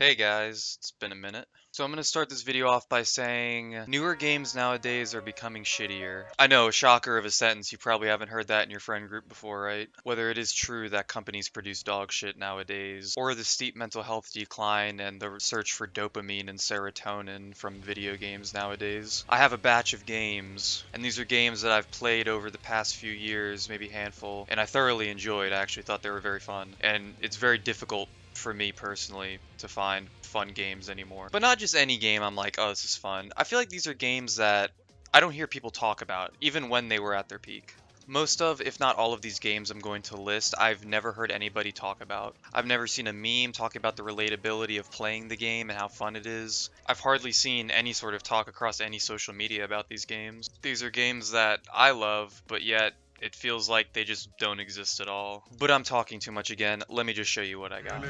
Hey guys, it's been a minute. So I'm going to start this video off by saying newer games nowadays are becoming shittier. I know, shocker of a sentence, you probably haven't heard that in your friend group before, right? Whether it is true that companies produce dog shit nowadays, or the steep mental health decline and the search for dopamine and serotonin from video games nowadays. I have a batch of games, and these are games that I've played over the past few years, maybe a handful, and I thoroughly enjoyed. I actually thought they were very fun, and it's very difficult for me personally to find fun games anymore. But not just any game I'm like, oh, this is fun. I feel like these are games that I don't hear people talk about, even when they were at their peak. Most of, if not all of these games I'm going to list, I've never heard anybody talk about. I've never seen a meme talking about the relatability of playing the game and how fun it is. I've hardly seen any sort of talk across any social media about these games. These are games that I love, but yet it feels like they just don't exist at all. But I'm talking too much again. Let me just show you what I got.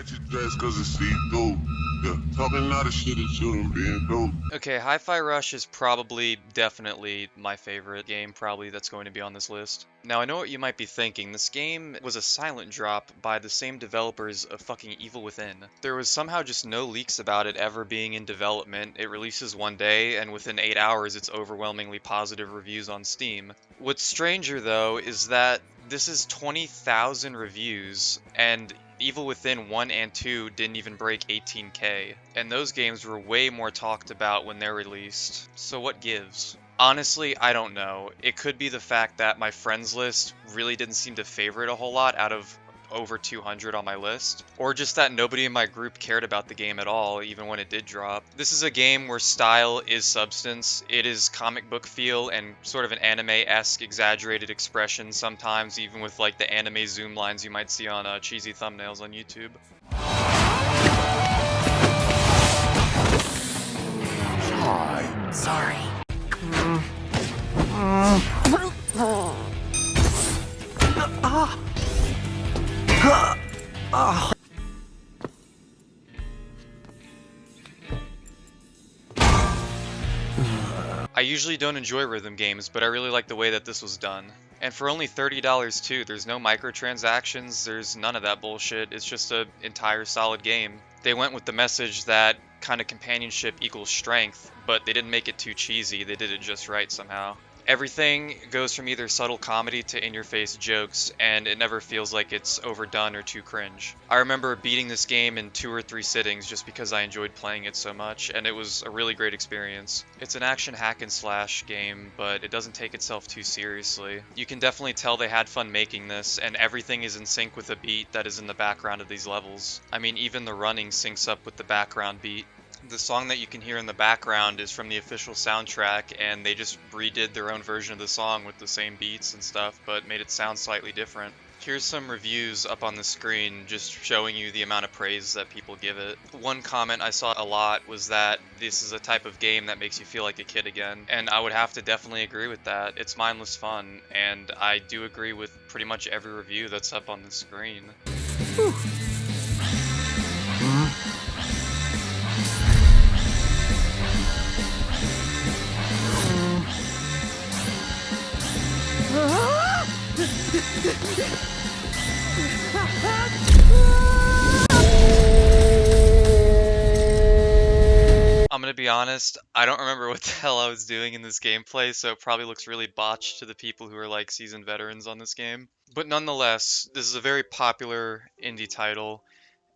Okay, Hi-Fi Rush is probably, definitely my favorite game, probably that's going to be on this list. Now, I know what you might be thinking. This game was a silent drop by the same developers of fucking Evil Within. There was somehow just no leaks about it ever being in development. It releases one day, and within 8 hours, it's overwhelmingly positive reviews on Steam. What's stranger, though, is that this is 20,000 reviews, and Evil Within 1 and 2 didn't even break 18K, and those games were way more talked about when they're released. So what gives? Honestly, I don't know. It could be the fact that my friends list really didn't seem to favor it a whole lot out of over 200 on my list, or just that nobody in my group cared about the game at all, even when it did drop. This is a game where style is substance. It is comic book feel and sort of an anime-esque exaggerated expression sometimes, even with like the anime zoom lines you might see on cheesy thumbnails on YouTube. Hi. Sorry. I usually don't enjoy rhythm games, but I really like the way that this was done. And for only $30 too, there's no microtransactions, there's none of that bullshit, it's just an entire solid game. They went with the message that kind of companionship equals strength, but they didn't make it too cheesy, they did it just right somehow. Everything goes from either subtle comedy to in-your-face jokes, and it never feels like it's overdone or too cringe. I remember beating this game in 2 or 3 sittings just because I enjoyed playing it so much, and it was a really great experience. It's an action hack and slash game, but it doesn't take itself too seriously. You can definitely tell they had fun making this, and everything is in sync with the beat that is in the background of these levels. I mean, even the running syncs up with the background beat. The song that you can hear in the background is from the official soundtrack, and they just redid their own version of the song with the same beats and stuff, but made it sound slightly different. Here's some reviews up on the screen just showing you the amount of praise that people give it. One comment I saw a lot was that this is a type of game that makes you feel like a kid again, and I would have to definitely agree with that. It's mindless fun, and I do agree with pretty much every review that's up on the screen. I'm gonna be honest, I don't remember what the hell I was doing in this gameplay, so it probably looks really botched to the people who are like seasoned veterans on this game. But nonetheless, this is a very popular indie title,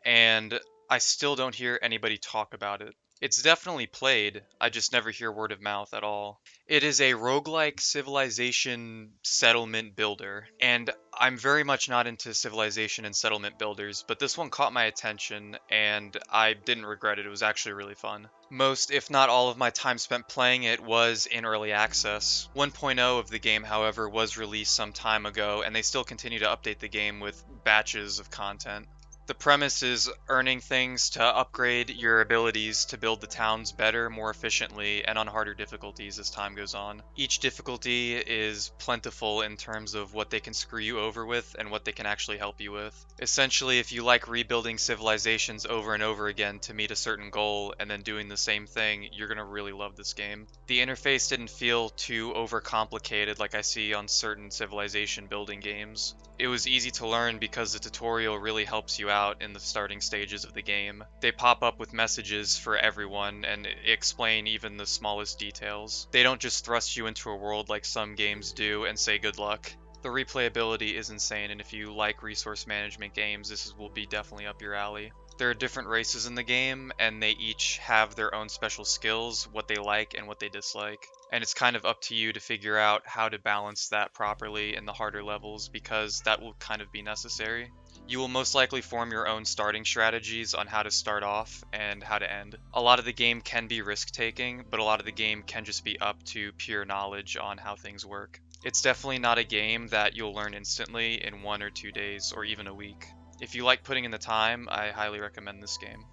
and I still don't hear anybody talk about it. It's definitely played, I just never hear word of mouth at all. It is a roguelike civilization settlement builder, and I'm very much not into civilization and settlement builders, but this one caught my attention, and I didn't regret it. It was actually really fun. Most, if not all, of my time spent playing it was in early access. 1.0 of the game, however, was released some time ago, and they still continue to update the game with batches of content. The premise is earning things to upgrade your abilities to build the towns better, more efficiently, and on harder difficulties as time goes on. Each difficulty is plentiful in terms of what they can screw you over with and what they can actually help you with. Essentially, if you like rebuilding civilizations over and over again to meet a certain goal and then doing the same thing, you're gonna really love this game. The interface didn't feel too overcomplicated like I see on certain civilization building games. It was easy to learn because the tutorial really helps you out in the starting stages of the game. They pop up with messages for everyone and explain even the smallest details. They don't just thrust you into a world like some games do and say good luck. The replayability is insane, and if you like resource management games, will be definitely up your alley. There are different races in the game, and they each have their own special skills, what they like and what they dislike. And it's kind of up to you to figure out how to balance that properly in the harder levels, because that will kind of be necessary. You will most likely form your own starting strategies on how to start off and how to end. A lot of the game can be risk-taking, but a lot of the game can just be up to pure knowledge on how things work. It's definitely not a game that you'll learn instantly in 1 or 2 days or even a week. If you like putting in the time, I highly recommend this game.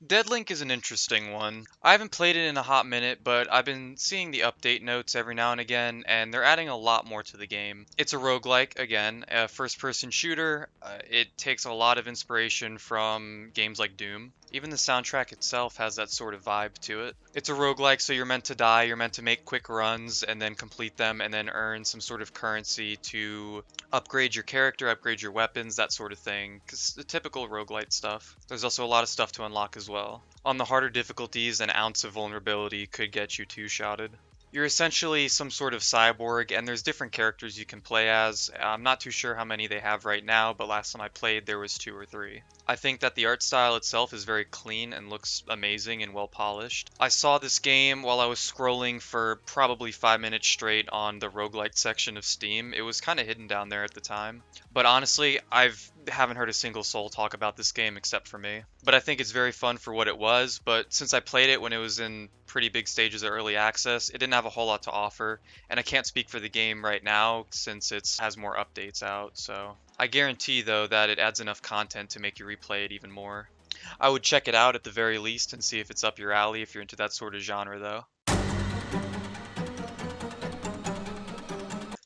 Deadlink is an interesting one. I haven't played it in a hot minute, but I've been seeing the update notes every now and again, and they're adding a lot more to the game. It's a roguelike, again, a first-person shooter. It takes a lot of inspiration from games like Doom. Even the soundtrack itself has that sort of vibe to it. It's a roguelike, so you're meant to die, you're meant to make quick runs, and then complete them, and then earn some sort of currency to upgrade your character, upgrade your weapons, that sort of thing. Because the typical roguelite stuff. There's also a lot of stuff to unlock as well. On the harder difficulties, an ounce of vulnerability could get you two-shotted. You're essentially some sort of cyborg, and there's different characters you can play as. I'm not too sure how many they have right now, but last time I played there was 2 or 3. I think that the art style itself is very clean and looks amazing and well polished. I saw this game while I was scrolling for probably 5 minutes straight on the roguelite section of Steam. It was kind of hidden down there at the time. But honestly, haven't heard a single soul talk about this game except for me. But I think it's very fun for what it was, but since I played it when it was in pretty big stages of early access, it didn't have a whole lot to offer, and I can't speak for the game right now since it has more updates out, so I guarantee though that it adds enough content to make you replay it even more. I would check it out at the very least and see if it's up your alley if you're into that sort of genre though.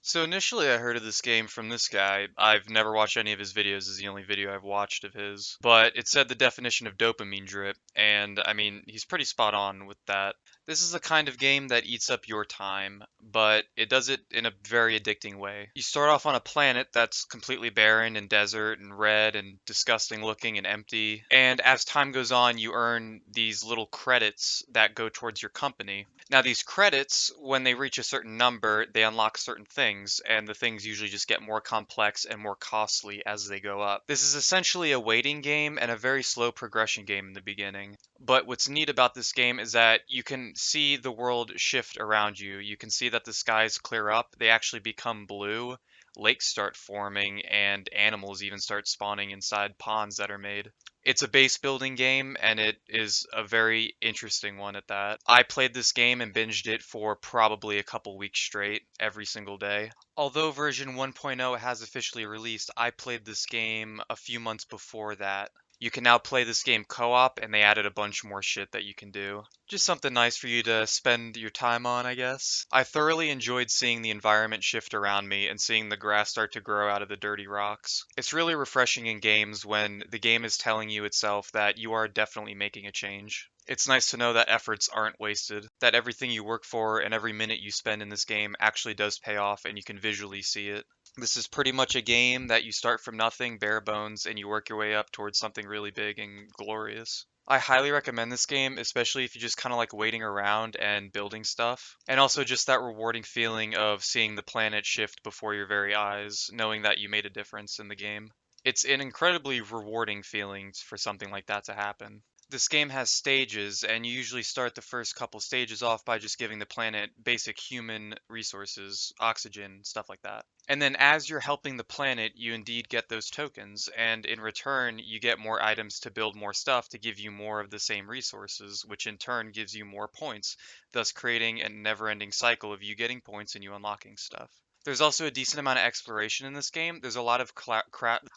So initially I heard of this game from this guy. I've never watched any of his videos, this is the only video I've watched of his. But it said the definition of dopamine drip, and I mean, he's pretty spot on with that. This is the kind of game that eats up your time, but it does it in a very addicting way. You start off on a planet that's completely barren and desert and red and disgusting looking and empty. And as time goes on, you earn these little credits that go towards your company. Now, these credits, when they reach a certain number, they unlock certain things, and the things usually just get more complex and more costly as they go up. This is essentially a waiting game and a very slow progression game in the beginning. But what's neat about this game is that you can see the world shift around you. You can see that the skies clear up, they actually become blue, lakes start forming, and animals even start spawning inside ponds that are made. It's a base building game, and it is a very interesting one at that. I played this game and binged it for probably a couple weeks straight, every single day. Although version 1.0 has officially released, I played this game a few months before that. You can now play this game co-op, and they added a bunch more shit that you can do. Just something nice for you to spend your time on, I guess. I thoroughly enjoyed seeing the environment shift around me and seeing the grass start to grow out of the dirty rocks. It's really refreshing in games when the game is telling you itself that you are definitely making a change. It's nice to know that efforts aren't wasted, that everything you work for and every minute you spend in this game actually does pay off and you can visually see it. This is pretty much a game that you start from nothing, bare bones, and you work your way up towards something really big and glorious. I highly recommend this game, especially if you just kind of like waiting around and building stuff. And also just that rewarding feeling of seeing the planet shift before your very eyes, knowing that you made a difference in the game. It's an incredibly rewarding feeling for something like that to happen. This game has stages, and you usually start the first couple stages off by just giving the planet basic human resources, oxygen, stuff like that. And then as you're helping the planet, you indeed get those tokens, and in return, you get more items to build more stuff to give you more of the same resources, which in turn gives you more points, thus creating a never-ending cycle of you getting points and you unlocking stuff. There's also a decent amount of exploration in this game. There's a lot of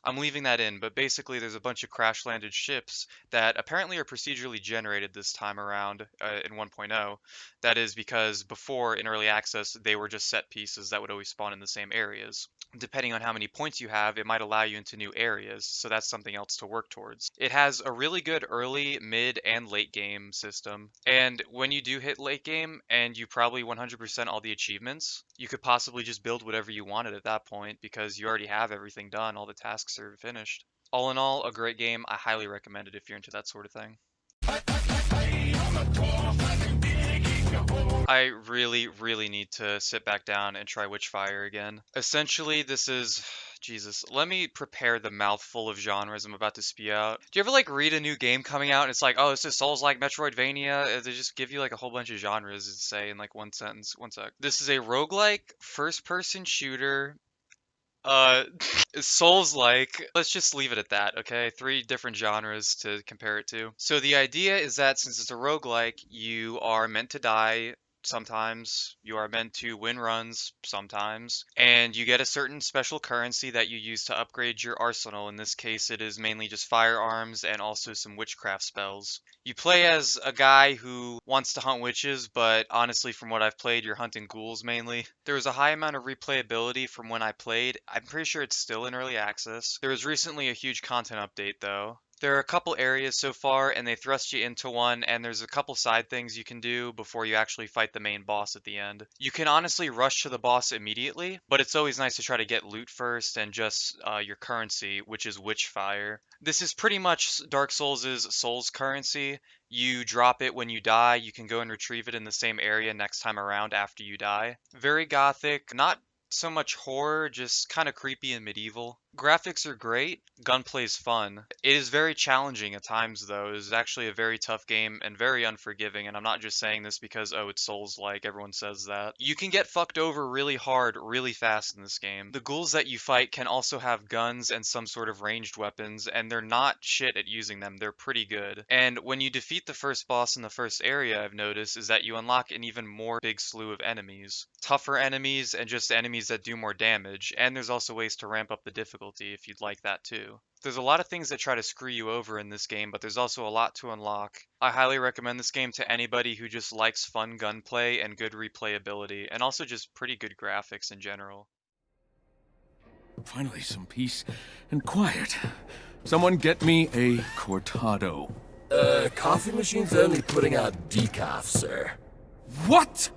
I'm leaving that in, but basically there's a bunch of crash landed ships that apparently are procedurally generated this time around in 1.0. That is because before in early access they were just set pieces that would always spawn in the same areas. Depending on how many points you have, it might allow you into new areas, so that's something else to work towards. It has a really good early, mid, and late game system, and when you do hit late game and you probably 100% all the achievements, you could possibly just build whatever you wanted at that point because you already have everything done, all the tasks are finished. All in all, a great game. I highly recommend it if you're into that sort of thing. I really, really need to sit back down and try Witchfire again. Essentially, this is... Jesus, let me prepare the mouthful of genres I'm about to spew out. Do you ever, like, read a new game coming out and it's like, oh, this is Souls-like Metroidvania? They just give you, like, a whole bunch of genres to say in, like, one sentence. One sec. This is a roguelike, first-person shooter, uh, Souls-like. Let's just leave it at that, okay? 3 different genres to compare it to. So the idea is that since it's a roguelike, you are meant to die sometimes, you are meant to win runs sometimes, and you get a certain special currency that you use to upgrade your arsenal. In this case, it is mainly just firearms and also some witchcraft spells. You play as a guy who wants to hunt witches, but honestly, from what I've played, you're hunting ghouls mainly. There was a high amount of replayability from when I played. I'm pretty sure it's still in early access. There was recently a huge content update, though. There are a couple areas so far, and they thrust you into one, and there's a couple side things you can do before you actually fight the main boss at the end. You can honestly rush to the boss immediately, but it's always nice to try to get loot first and just your currency, which is Witchfire. This is pretty much Dark Souls' Souls currency. You drop it when you die. You can go and retrieve it in the same area next time around after you die. Very gothic, not so much horror, just kind of creepy and medieval. Graphics are great, gunplay's fun. It is very challenging at times though. It is actually a very tough game and very unforgiving, and I'm not just saying this because, oh, it's Souls-like, everyone says that. You can get fucked over really hard, really fast in this game. The ghouls that you fight can also have guns and some sort of ranged weapons, and they're not shit at using them, they're pretty good. And when you defeat the first boss in the first area, I've noticed, is that you unlock an even more big slew of enemies. Tougher enemies and just enemies that do more damage, and there's also ways to ramp up the difficulty if you'd like that too. There's a lot of things that try to screw you over in this game, but there's also a lot to unlock. I highly recommend this game to anybody who just likes fun gunplay and good replayability, and also just pretty good graphics in general. Finally, some peace and quiet. Someone get me a cortado. Coffee machine's only putting out decaf, sir. What?